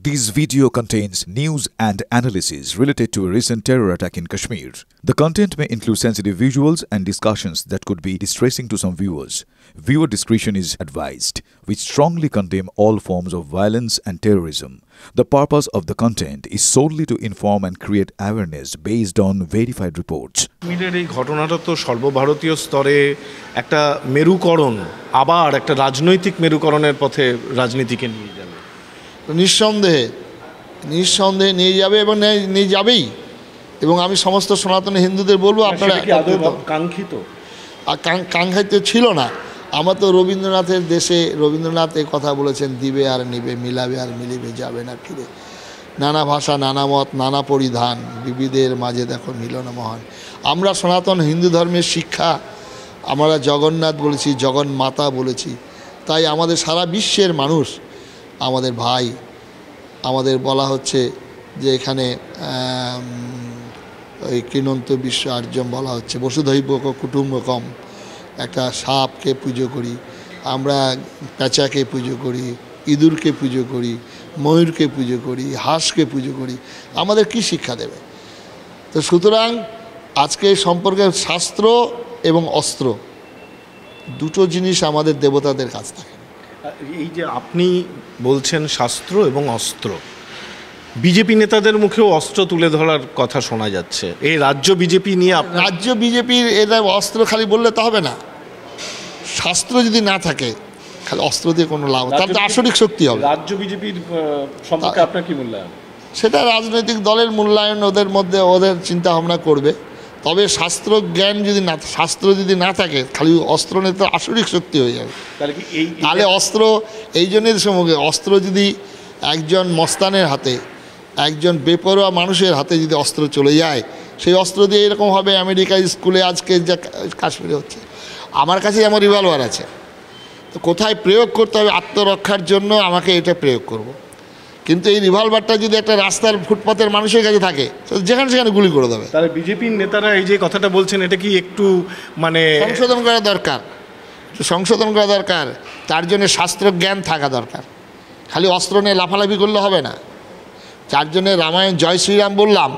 This video contains news and analysis related to a recent terror attack in Kashmir. The content may include sensitive visuals and discussions that could be distressing to some viewers. Viewer discretion is advised. We strongly condemn all forms of violence and terrorism. The purpose of the content is solely to inform and create awareness based on verified reports. কাশ্মীরের এই ঘটনাটা তো সর্বভারতীয় স্তরে একটা মেরুকরণ, আবার একটা রাজনৈতিক মেরুকরণের পথে রাজনীতিকে নিয়ে যাবে। নিঃসন্দেহে নিয়ে যাবে এবং নিয়ে যাবেই। এবং আমি সমস্ত সনাতনী হিন্দুদের বলবো, আপনারা কাঙ্ক্ষিত ছিল না। আমার তো রবীন্দ্রনাথের দেশে রবীন্দ্রনাথ এই কথা বলেছেন, দিবে আর নিবে, মিলাবে আর মিলিবে, যাবে না ফিরে। নানা ভাষা, নানা মত, নানা পরিধান, বিবিধের মাঝে দেখো মিলন মহান। আমরা সনাতন হিন্দু ধর্মের শিক্ষা, আমরা জগন্নাথ বলেছি, জগন্মাতা বলেছি। তাই আমাদের সারা বিশ্বের মানুষ আমাদের ভাই। আমাদের বলা হচ্ছে যে এখানে ওই কৃণন্ত বিশ্ব আর্যম বলা হচ্ছে, বসুধৈব কুটুম্বকম। একটা সাপকে পুজো করি আমরা, পেঁচাকে পুজো করি, ইঁদুরকে পুজো করি, ময়ূরকে পুজো করি, হাঁসকে পুজো করি। আমাদের কি শিক্ষা দেবে? তো সুতরাং আজকে সম্পর্কে শাস্ত্র এবং অস্ত্র দুটো জিনিস আমাদের দেবতাদের কাছ থাকে। এই যে আপনি বলছেন শাস্ত্র এবং অস্ত্র, বিজেপি নেতাদের মুখেও অস্ত্র তুলে ধরার কথা শোনা যাচ্ছে। এই রাজ্য বিজেপি নিয়ে রাজ্য বিজেপির এটা অস্ত্র খালি বললে তো হবে না। শাস্ত্র যদি না থাকে খালি অস্ত্র দিয়ে কোনো লাভ, তার তো আসরিক শক্তি হবে। রাজ্য বিজেপির সম্পর্কে আপনার কি মূল্যায়ন? সেটা রাজনৈতিক দলের মূল্যায়ন, ওদের মধ্যে ওদের চিন্তা ভাবনা করবে। তবে শাস্ত্র জ্ঞান শাস্ত্র যদি না থাকে, খালি অস্ত্র নিয়ে তো আসরিক শক্তি হয়ে যাবে। তাহলে অস্ত্র এই জন্যই সময় অস্ত্র যদি একজন মস্তানের হাতে, একজন বেপরোয়া মানুষের হাতে যদি অস্ত্র চলে যায়, সেই অস্ত্র দিয়ে এরকম হবে আমেরিকা স্কুলে আজকে যা কাশ্মীরে হচ্ছে। আমার কাছে যেমন রিভলভার আছে, তো কোথায় প্রয়োগ করতে হবে আত্মরক্ষার জন্য আমাকে এটা প্রয়োগ করব। কিন্তু এই রিভলভারটা যদি একটা রাস্তার ফুটপাতের মানুষের কাছে থাকে, যেখানে সেখানে গুলি করে দেবে। তাহলে বিজেপির নেতারা এই যে কথাটা বলছেন, এটা কি একটু সংশোধন করা দরকার? সংশোধন করা দরকার। তার জন্য শাস্ত্র জ্ঞান থাকা দরকার। খালি অস্ত্র নিয়ে লাফালাফি করলে হবে না। যার জন্যে রামায়ণ জয় শ্রীরাম বললাম,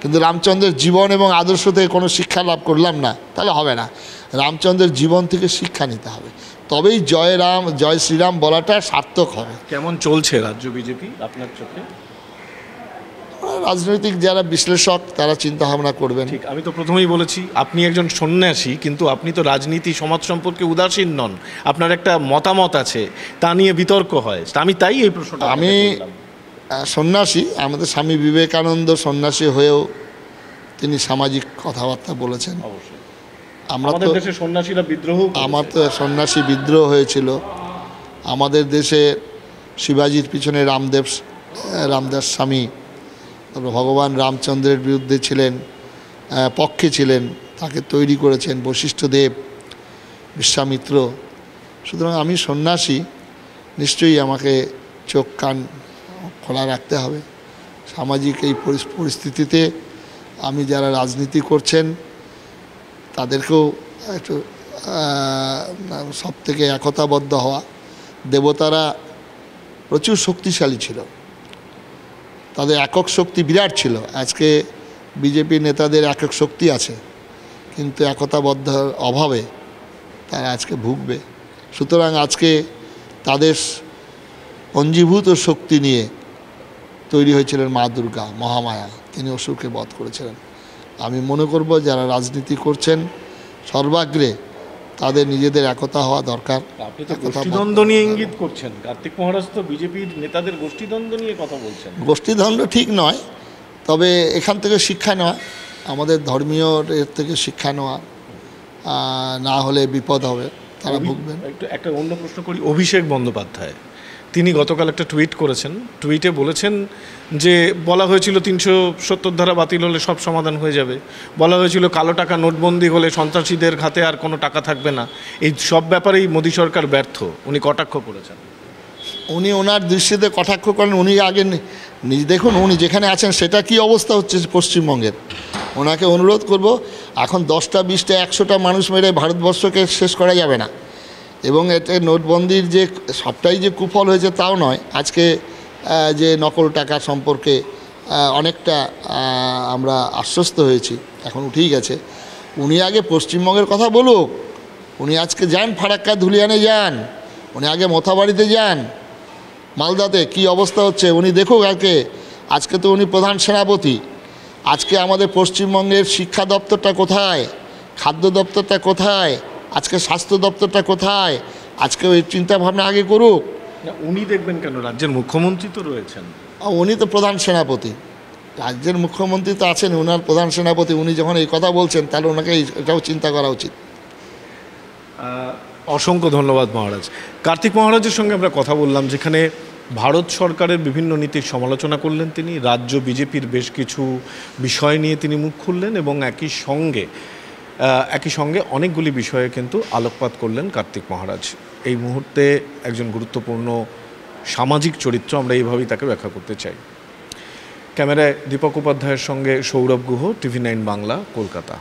কিন্তু রামচন্দ্রের জীবন এবং আদর্শ থেকে কোনো শিক্ষা লাভ করলাম না, তাহলে হবে না। রামচন্দ্রের জীবন থেকে শিক্ষা নিতে হবে, তবেই জয় রাম জয় শ্রীরাম বলাটা সার্থক হবে। কেমন চলছে রাজ্য বিজেপি আপনার চোখে? রাজনৈতিক যারা বিশ্লেষক তারা চিন্তা ভাবনা করবেন। ঠিক, আমি তো প্রথমেই বলেছি আপনি একজন সন্ন্যাসী, কিন্তু আপনি তো রাজনীতি সমাজ সম্পর্কে উদাসীন নন। আপনার একটা মতামত আছে, তা নিয়ে বিতর্ক হয়। আমি তাই এই প্রশ্নটা, আমি সন্ন্যাসী, আমাদের স্বামী বিবেকানন্দ সন্ন্যাসী হয়েও তিনি সামাজিক কথাবার্তা বলেছেন। অবশ্যই আমাদের দেশে সন্ন্যাসীরা বিদ্রোহ, আমার তো সন্ন্যাসী বিদ্রোহ হয়েছিল। আমাদের দেশে শিবাজির পিছনে রামদাস স্বামী ভগবান রামচন্দ্রের বিরুদ্ধে ছিলেন, পক্ষে ছিলেন, তাকে তৈরি করেছেন বশিষ্ঠদেব, বিশ্বামিত্র। সুতরাং আমি সন্ন্যাসী, নিশ্চয়ই আমাকে চোখ কান খোলা রাখতে হবে। সামাজিক এই পরিস্থিতিতে আমি যারা রাজনীতি করছেন তাদেরকেও একটু সব থেকে একতাবদ্ধ হওয়া। দেবতারা প্রচুর শক্তিশালী ছিল, তাদের একক শক্তি বিরাট ছিল। আজকে বিজেপি নেতাদের একক শক্তি আছে, কিন্তু একতাবদ্ধ অভাবে তারা আজকে ভুগবে। সুতরাং আজকে তাদের পঞ্জীভূত শক্তি নিয়ে তৈরি হয়েছিলেন মা দুর্গা, মহামায়া, তিনি অসুরকে বধ করেছিলেন। আমি মনে করব যারা রাজনীতি করছেন সর্বাগ্রে তাদের নিজেদের একতা হওয়া দরকার। আপনি তো গোষ্ঠীদ্বন্দ্ব নিয়ে ইঙ্গিত করছেন। কার্তিক মহারাজ তো বিজেপির নেতাদের গোষ্ঠীদ্বন্দ্ব নিয়ে কথা বলছেন। গোষ্ঠীদ্বন্দ্ব ঠিক নয়, তবে এখান থেকে শিক্ষা নেওয়া, আমাদের ধর্মীয় এর থেকে শিক্ষা নেওয়া, না হলে বিপদ হবে, তারা ভুগবেন। একটা অন্য প্রশ্ন করি। অভিষেক বন্দ্যোপাধ্যায় তিনি গতকাল একটা টুইট করেছেন। টুইটে বলেছেন যে বলা হয়েছিল 370 ধারা বাতিল হলে সব সমাধান হয়ে যাবে। বলা হয়েছিল কালো টাকা নোটবন্দি হলে সন্ত্রাসীদের হাতে আর কোনো টাকা থাকবে না। এই সব ব্যাপারেই মোদী সরকার ব্যর্থ, উনি কটাক্ষ করেছেন। উনি ওনার দৃষ্টিতে কটাক্ষ করেন। উনি আগে দেখুন উনি যেখানে আছেন সেটা কি অবস্থা হচ্ছে পশ্চিমবঙ্গের। ওনাকে অনুরোধ করব, এখন 10টা 20টা 100টা মানুষ মেরে ভারতবর্ষকে শেষ করা যাবে না। এবং এতে নোটবন্দির যে সবটাই যে কুফল হয়েছে তাও নয়। আজকে যে নকল টাকা সম্পর্কে অনেকটা আমরা আশ্বস্ত হয়েছি, এখন উঠেই গেছে। উনি আগে পশ্চিমবঙ্গের কথা বলুক, উনি আজকে যান ফারাক্কা ধুলিয়ানে যান, উনি আগে মোথাবাড়িতে যান, মালদাতে কি অবস্থা হচ্ছে উনি দেখুক আগে। আজকে তো উনি প্রধান সেনাপতি, আজকে আমাদের পশ্চিমবঙ্গের শিক্ষা দপ্তরটা কোথায়, খাদ্য দপ্তরটা কোথায়, আজকে স্বাস্থ্য দপ্তরটা কোথায়, আজকে ওই চিন্তাভাবনা আগে করুক। উনি দেখবেন কেন, রাজ্যের মুখ্যমন্ত্রী তো রয়েছেন। উনি তো প্রধান সেনাপতি, রাজ্যের মুখ্যমন্ত্রী তো আছেন, ওনার প্রধান সেনাপতি, উনি যখন এই কথা বলছেন তাহলে ওনাকে এটাও চিন্তা করা উচিত। অসংখ্য ধন্যবাদ মহারাজ। কার্তিক মহারাজের সঙ্গে আমরা কথা বললাম, যেখানে ভারত সরকারের বিভিন্ন নীতির সমালোচনা করলেন তিনি, রাজ্য বিজেপির বেশ কিছু বিষয় নিয়ে তিনি মুখ খুললেন এবং একই সঙ্গে অনেকগুলি বিষয়ে কিন্তু আলোকপাত করলেন কার্তিক মহারাজ। এই মুহূর্তে একজন গুরুত্বপূর্ণ সামাজিক চরিত্র, আমরা এইভাবেই তাকে ব্যাখ্যা করতে চাই। ক্যামেরায় দীপক উপাধ্যায়ের সঙ্গে সৌরভ গুহ, TV9 বাংলা, কলকাতা।